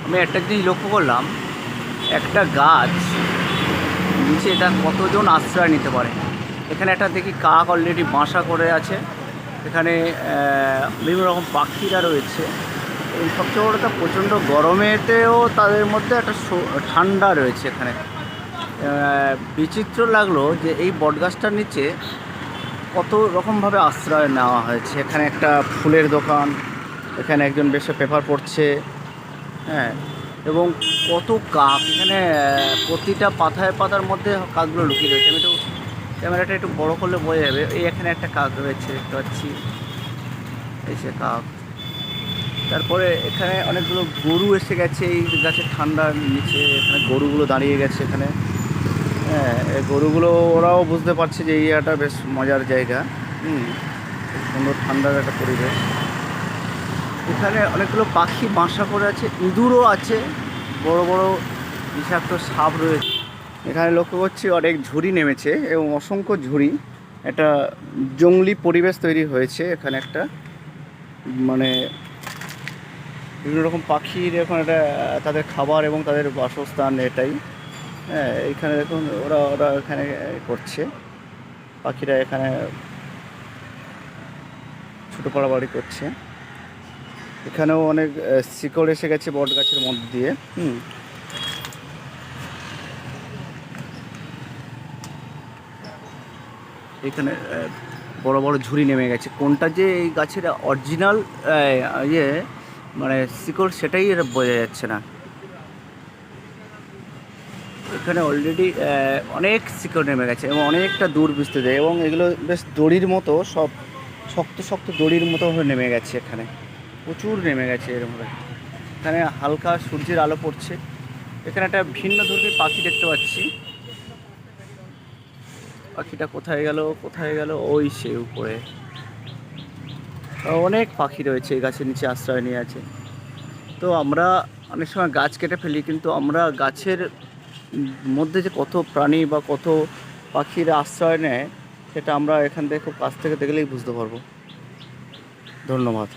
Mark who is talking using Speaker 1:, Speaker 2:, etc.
Speaker 1: আমি একটা জিনিস লক্ষ্য করলাম, একটা গাছ নিচে এটা কতজন আশ্রয় নিতে পারে। এখানে একটা দেখি কাক অলরেডি বাসা করে আছে। এখানে বিভিন্ন রকম পাখিরা রয়েছে এবং সবচেয়ে বড় কথা প্রচণ্ড গরমেতেও তাদের মধ্যে একটা ঠান্ডা রয়েছে এখানে। বিচিত্র লাগলো যে এই বটগাছটার নিচে কত রকমভাবে আশ্রয় নেওয়া হয়েছে। এখানে একটা ফুলের দোকান, এখানে একজন বেশি পেপার পড়ছে, হ্যাঁ, এবং কত কাক এখানে। প্রতিটা পাতায় পাতার মধ্যে কাকগুলো লুকিয়ে রয়েছে। আমি একটু ক্যামেরাটা একটু বড় করলে বোঝা যাবে। এই এখানে একটা কাক রয়েছে, দেখতে পাচ্ছি, এই সে কাক। তারপরে এখানে অনেকগুলো গরু এসে গেছে এই গাছের ঠান্ডার নিচে। এখানে গরুগুলো দাঁড়িয়ে গেছে এখানে, হ্যাঁ, এই গরুগুলো ওরাও বুঝতে পারছে যে এই জায়গাটা বেশ মজার জায়গা। সুন্দর ঠান্ডার একটা পরিবেশ। এখানে অনেকগুলো পাখি বাসা করে আছে, ইঁদুরও আছে, বড় বড় বিষাক্ত সাপ রয়েছে। এখানে লক্ষ্য করছি অনেক ঝুড়ি নেমেছে এবং অসংখ্য ঝুড়ি। একটা জংলি পরিবেশ তৈরি হয়েছে এখানে। একটা মানে বিভিন্ন রকম পাখির এখন একটা তাদের খাবার এবং তাদের বাসস্থান এটাই। হ্যাঁ, এইখানে দেখুন ওরা ওরা এখানে করছে, পাখিরা এখানে ছোটো পাড়াবাড়ি করছে। এখানেও অনেক শিকড় এসে গেছে বট গাছের মধ্যে দিয়ে। এখানে বড় বড় ঝুড়ি নেমে গেছে। কোনটা যে এই গাছের অরিজিনাল ইয়ে মানে শিকড় সেটাই এরা বোঝা যাচ্ছে না। এখানে অলরেডি অনেক শিকড় নেমে গেছে এবং অনেকটা দূর বিস্তৃত, এবং এগুলো বেশ দড়ির মতো, সব শক্ত শক্ত দড়ির মতো হয়ে নেমে গেছে। এখানে প্রচুর নেমে গেছে এরমভাবে। এখানে হালকা সূর্যের আলো পড়ছে। এখানে একটা ভিন্ন ধর্মী পাখি দেখতে পাচ্ছি। পাখিটা কোথায় গেল, কোথায় গেল? ওই সে উপরে অনেক পাখি রয়েছে এই গাছের নিচে আশ্রয় নিয়ে আছে। তো আমরা অনেক সময় গাছ কেটে ফেলি, কিন্তু আমরা গাছের মধ্যে যে কত প্রাণী বা কত পাখিরা আশ্রয় নেয় সেটা আমরা এখান থেকে খুব কাছ থেকে দেখলেই বুঝতে পারবো। ধন্যবাদ।